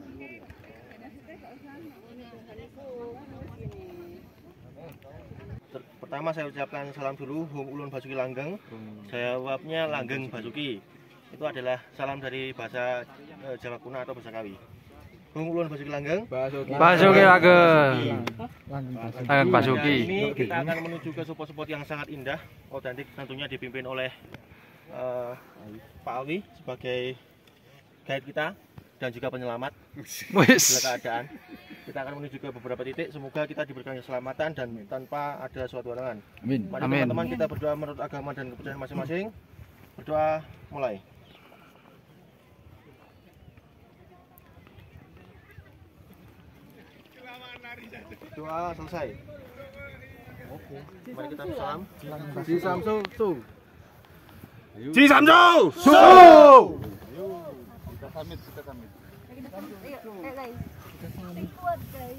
Pertama saya ucapkan salam dulu, Hum Ulun Basuki Langgeng. Jawabnya Langgeng Basuki. Itu adalah salam dari bahasa Jawa kuno atau bahasa Kawi. Hum Ulun Basuki Langgeng. Basuki Langgeng. Langgeng Basuki. Ini kita akan menuju ke spot-spot yang sangat indah, otentik, tentunya dipimpin oleh Pak Alwi sebagai guide kita dan juga penyelamat bila keadaan. Kita akan menuju ke beberapa titik. Semoga kita diberikan keselamatan dan tanpa ada suatu halangan. Amin. Mari teman-teman kita berdoa menurut agama dan kepercayaan masing-masing. Berdoa mulai. Doa selesai. Oke. Mari kita salam. Ji Samsu Su. Ji Samsu Su. Kita pamit.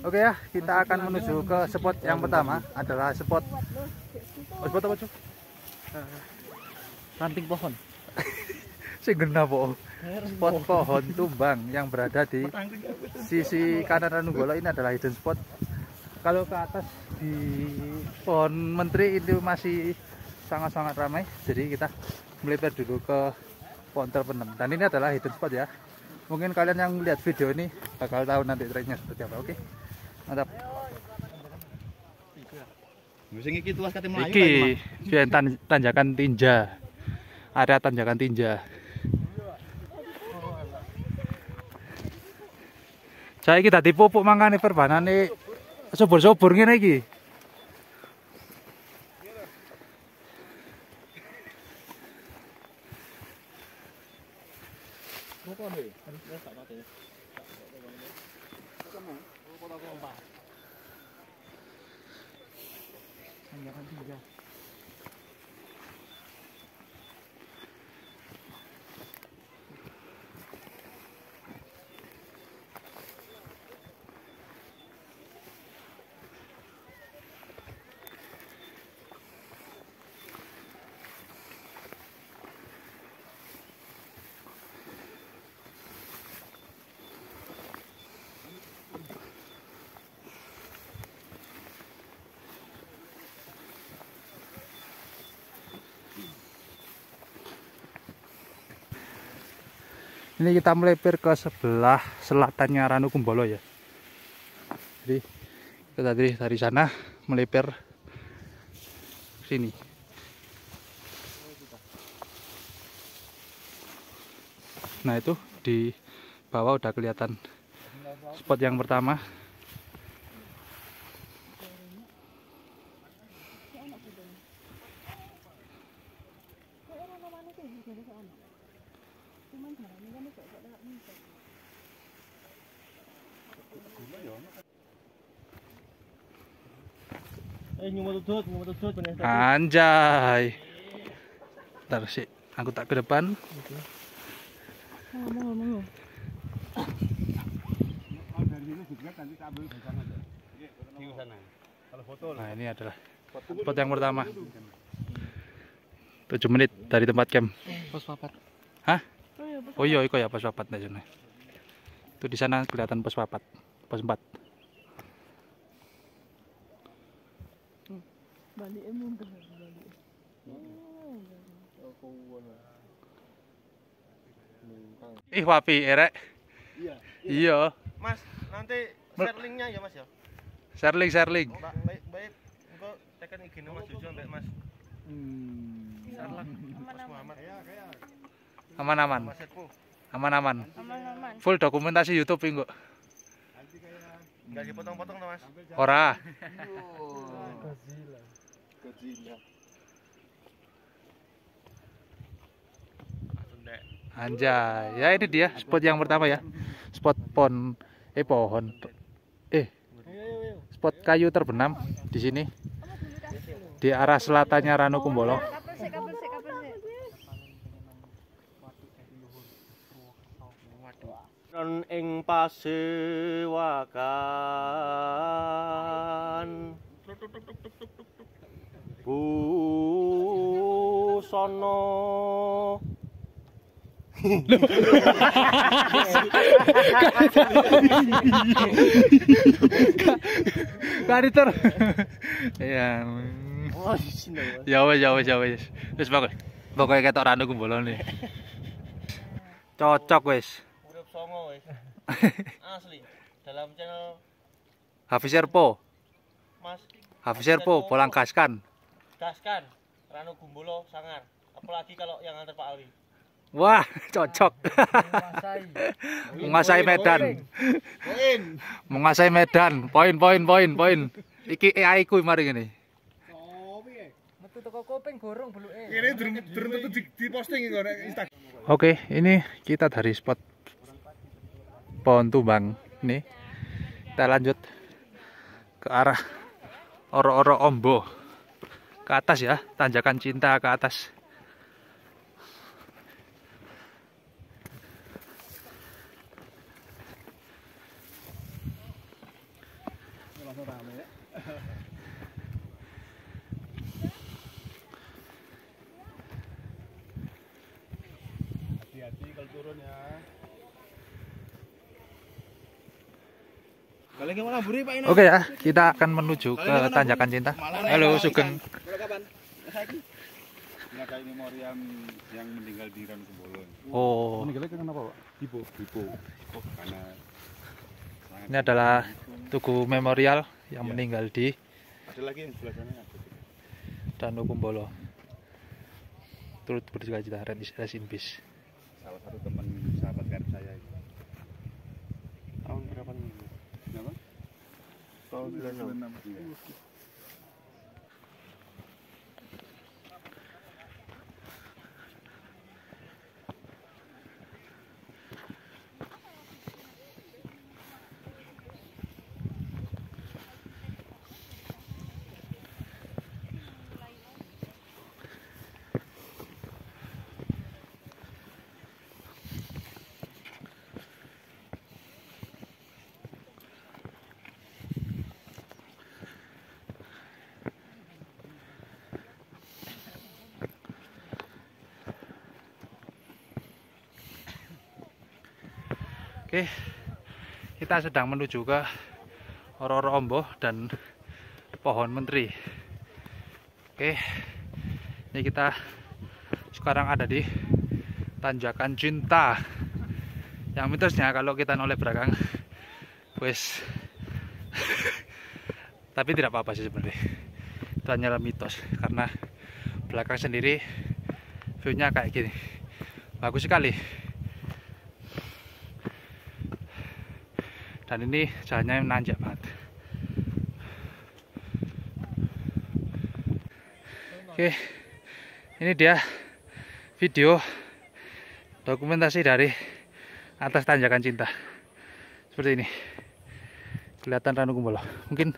Oke ya, kita akan menuju ke spot yang pertama, adalah spot apa Cuk? Ranting pohon. Sing genah po. Spot pohon tumbang yang berada di sisi kanan Ranu Kumbolo. Ini adalah hidden spot. Kalau ke atas di pohon menteri itu masih sangat-sangat ramai, jadi kita melipir dulu ke pohon terpendam. Dan ini adalah hidden spot ya. Mungkin kalian yang lihat video ini bakal tahu nanti treknya seperti apa. Oke, mantap. Iki tanjakan tinja, area tanjakan tinja. Saya kita dipupuk mangkane perbanane subur-subur ngene iki. Ini kita melipir ke sebelah selatannya Ranu Kumbolo ya. Jadi kita dari sana melipir sini. Nah itu di bawah udah kelihatan spot yang pertama. Anjay. Ntar sih, aku tak ke depan. Nah ini adalah spot yang pertama. 7 menit dari tempat camp. Pos papat. Hah? Oh iya, itu ya pos papat di sana. Itu di sana kelihatan pos papat, pos 4. Wapi erek. Iya. Mas, nanti share linknya ya Mas ya. Share link. Baik. Engko tekan IG-ne Mas Jojo mbek Mas. Aman-aman. Mas Setpo. Aman-aman. Full dokumentasi YouTube engko. Enggak dipotong-potong to Mas. Ora. Godzilla. Anjay, ya ini dia spot yang pertama ya. Spot spot kayu terbenam di sini. di arah selatannya Ranu Kumbolo. Kapal sih. Non ing pasewakan busana Karitor. Ya. Ya wis. Wis pokoke ketok Ranu Kumbolo nih. Cocok wis. urip songo wis. Asli. Dalam channel Hafiz Erpo. Mas Hafiz Erpo Polang Gaskan. Gaskan Ranu Kumbolo sangar. Apalagi kalau yang antar Pak Alwi. Wah, cocok. Menguasai Medan. Menguasai Medan. Poin. Iki AI ku mari ngene. Metu teko kuping gorong buluke. Ini durung di posting iki nek Instagram. Oke, ini kita dari spot pohon tumbang nih. Kita lanjut ke arah Oro-Oro Ombo. Ke atas ya, tanjakan cinta ke atas. Hati-hati kalau turun ya. Oke ya, kita akan menuju ke tanjakan cinta. Halo Sugeng. Ini ada memoriam yang meninggal di Ranu Kumbolo. Oh, Meninggalnya kenapa, Pak? Dipo. Karena ini adalah tugu memorial yang meninggal di ada lagi yang sebelah sana ada. Ranu Kumbolo. Turut berduka cita, rest in peace. Salah satu teman sahabat karib saya itu. Tahun berapa nih? Berapa? Tahun 96. Iya. Oke, kita sedang menuju ke Oro-Oro Ombo dan Pohon Menteri. Oke, ini kita sekarang ada di Tanjakan Cinta. Yang mitosnya kalau kita noleh belakang, wes. Tapi tidak apa-apa sih sebenarnya. Itu hanyalah mitos karena belakang sendiri view-nya kayak gini. Bagus sekali. Dan ini jalannya nanjak banget. Oke, ini dia video dokumentasi dari atas Tanjakan Cinta. Seperti ini. Kelihatan Ranu Kumbolo. Mungkin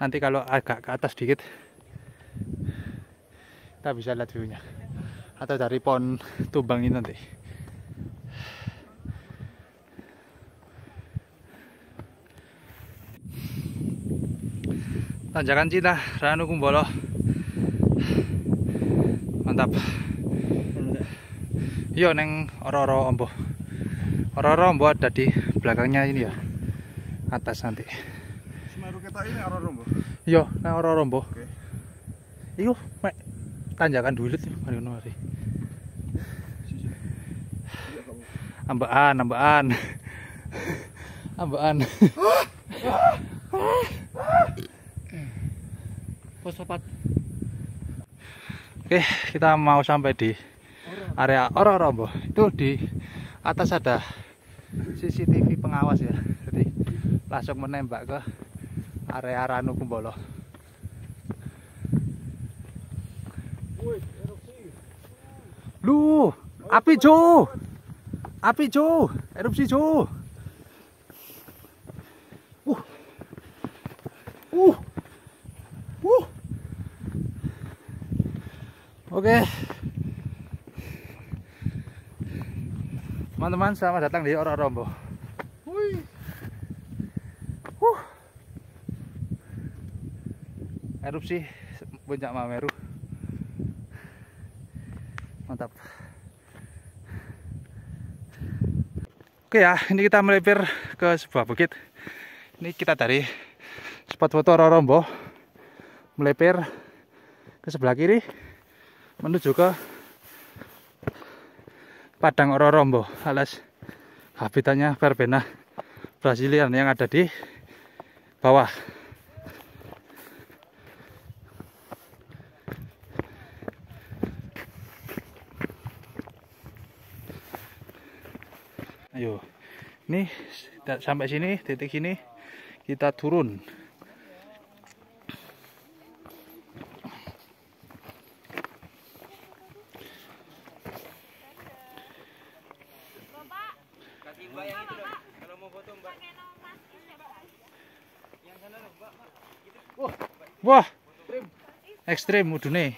nanti kalau agak ke atas dikit kita bisa lihat view-nya. Atau dari pohon tumbang ini nanti. Tanjakan Cinta Ranu Kumbolo. Mantap. Yo neng Oro-Oro Ombo. Oro-Oro Ombo ada di belakangnya ini ya. Atas nanti. Semeru kita ini Oro-Oro Ombo. Yo neng Oro-Oro Ombo. Oke. Iku mek tanjakan dulit mari ngono mari. Ambaan. Sobat. Oke, kita mau sampai di area Oro-Oro Ombo. Itu di atas ada CCTV pengawas ya. Jadi langsung menembak ke area Ranu Kumbolo. Lu, api Jo, erupsi Jo. Oke. Teman-teman, selamat datang di Ororombo. Erupsi puncak Mameru. Mantap. Oke ya, ini kita melipir ke sebuah bukit. Ini kita dari spot foto Ororombo melipir ke sebelah kiri menuju ke Padang Ororombo alias habitatnya verbena brasilian yang ada di bawah. Ayo, ini sampai sini, titik sini kita turun. Wah, ekstrim mudune.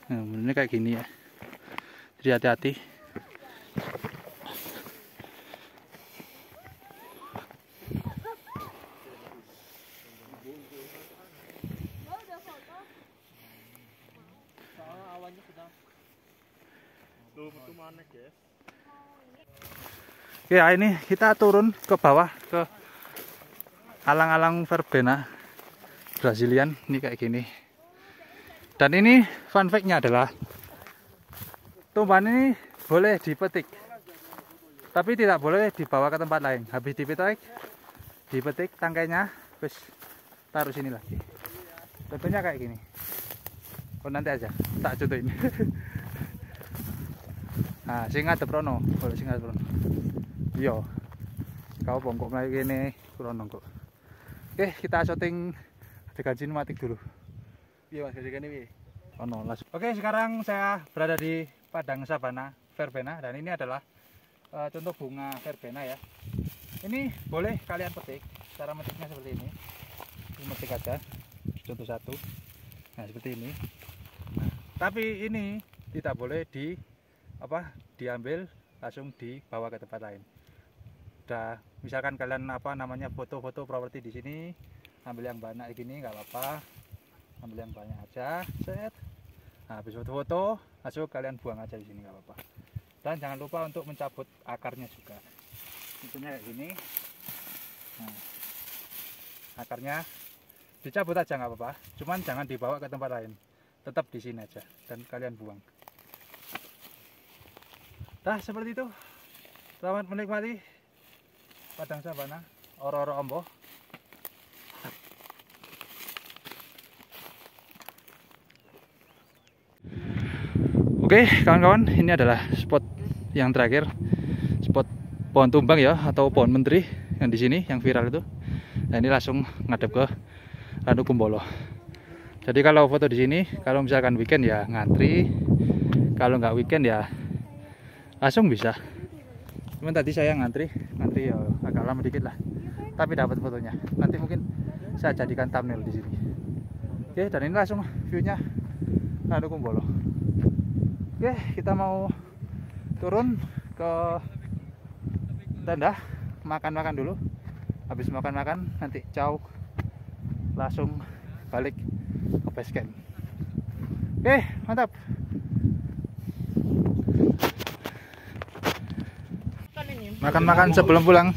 Nah, mudune kayak gini ya. Jadi hati-hati. Ya, ini kita turun ke bawah ke alang-alang verbena brasilian ini kayak gini. Dan ini fun fact-nya adalah tumbuhan ini boleh dipetik, tapi tidak boleh dibawa ke tempat lain. Habis dipetik tangkainya, terus taruh sini lagi. Contohnya kayak gini. Oh, nanti aja tak contohin. Nah, sing ngadep rono, boleh sing ngadep rono. Iya. Kau bongkok kayak gini, rono kok. Oke, kita syuting adegan sinematik dulu. Iya, Mas, adegan ini. Oh, no, oke, sekarang saya berada di Padang Sabana verbena dan ini adalah contoh bunga verbena ya. Ini boleh kalian petik. Cara metiknya seperti ini. Metik aja. Contoh satu. Nah, seperti ini. Nah, tapi ini tidak boleh diambil langsung dibawa ke tempat lain. Udah, misalkan kalian foto-foto properti di sini, ambil yang banyak gini nggak apa-apa, ambil yang banyak aja, set. Nah, habis foto-foto langsung kalian buang aja di sini nggak apa-apa. Dan jangan lupa untuk mencabut akarnya juga. Tentunya kayak gini. Nah, akarnya dicabut aja nggak apa-apa, cuman jangan dibawa ke tempat lain, tetap di sini aja dan kalian buang. Nah, seperti itu. Selamat menikmati Padang Sabana Ororombo. Oke, kawan-kawan, ini adalah spot yang terakhir, spot pohon tumbang ya, atau pohon menteri yang di sini yang viral itu. Nah, ini langsung ngadep ke Ranu Kumbolo. Jadi kalau foto di sini, kalau misalkan weekend ya ngantri, kalau nggak weekend ya langsung bisa. Cuman tadi saya ngantri ya agak lama dikit lah, tapi dapat fotonya. Nanti mungkin saya jadikan thumbnail di sini. Oke, dan ini langsung viewnya Ranu Kumbolo. Oke, kita mau turun ke tenda, makan-makan dulu. Habis makan-makan nanti jauh langsung balik ke base camp. Oke, mantap. Makan-makan sebelum pulang.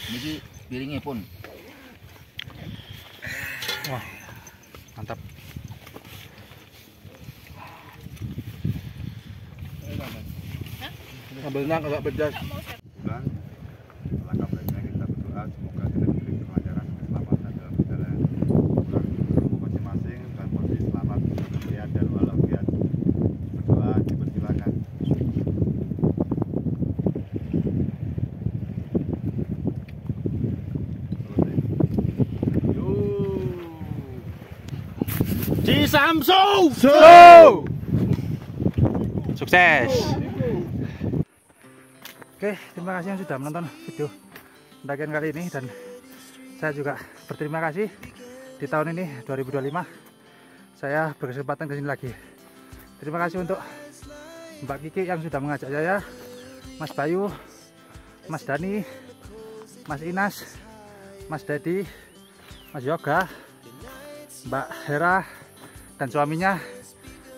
Ini piringnya pun. Wah, mantap. Ambilnya agak pedas. Dan langkah baiknya kita berdoa semoga kita diberi kelancaran keselamatan dalam perjalanan pulang ke rumah masing-masing dan posisi selamat sehat dan walafiat. Berdoa dipersilakan. Cisamsu! Sukses. Oke, terima kasih yang sudah menonton video pendakian kali ini, dan saya juga berterima kasih di tahun ini 2025 saya berkesempatan kesini lagi. Terima kasih untuk Mbak Kiki yang sudah mengajak saya, Mas Bayu, Mas Dani, Mas Inas, Mas Dedi, Mas Yoga, Mbak Hera dan suaminya,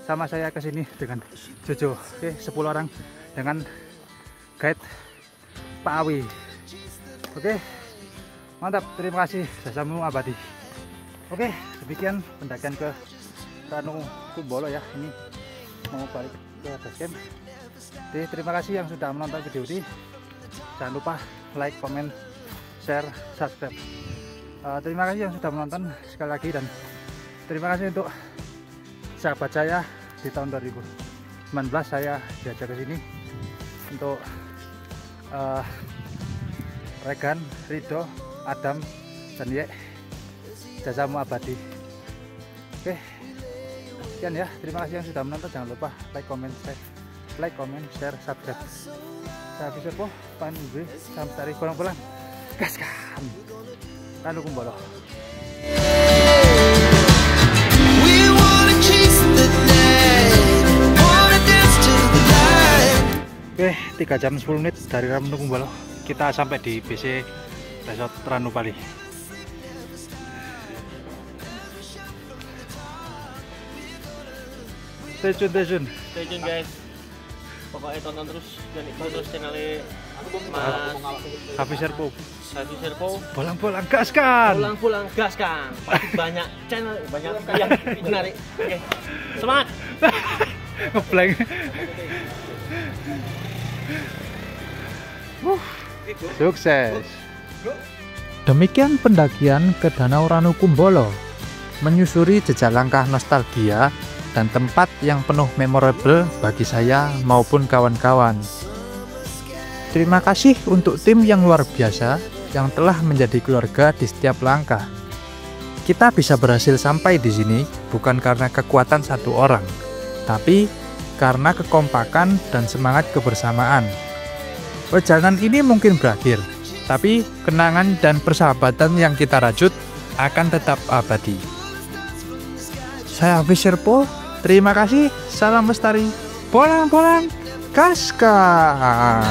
sama saya kesini dengan Jojo. Oke, 10 orang dengan guide Pak Awi. Oke, mantap. Terima kasih, jasamu abadi. Oke, demikian pendakian ke Ranukumbolo ya. Ini mau balik ke base camp. Jadi, terima kasih yang sudah menonton video ini. Jangan lupa like, comment, share, subscribe. Terima kasih yang sudah menonton sekali lagi, dan terima kasih untuk sahabat saya di tahun 2019 saya diajak ke sini untuk Regan, Rido, Adam, dan Ye, jasamu abadi. Oke, sekian ya. Terima kasih yang sudah menonton. Jangan lupa like, comment, share, subscribe. Saya bisa po panggil sampai pulang-pulang. Gaskan Ranukumbolo. Oke, 3 jam 10 menit dari Ranukumbolo. Kita sampai di BC Resort Ranupali. Stay tune guys. Pokoknya tonton terus, jangan ikut terus channelnya Mas Hafiz Serpo. Pulang-pulang gaskan. Pasti banyak channel, banyak yang menarik. Oke, semangat. Ngeblank. Sukses. Demikian pendakian ke Danau Ranukumbolo, menyusuri jejak langkah nostalgia dan tempat yang penuh memorable bagi saya maupun kawan-kawan. Terima kasih untuk tim yang luar biasa yang telah menjadi keluarga di setiap langkah. Kita bisa berhasil sampai di sini bukan karena kekuatan satu orang, tapi karena kekompakan dan semangat kebersamaan. Perjalanan ini mungkin berakhir, tapi kenangan dan persahabatan yang kita rajut akan tetap abadi. Saya Hafiz Serpo, terima kasih, salam lestari, polang-polang, gaskan.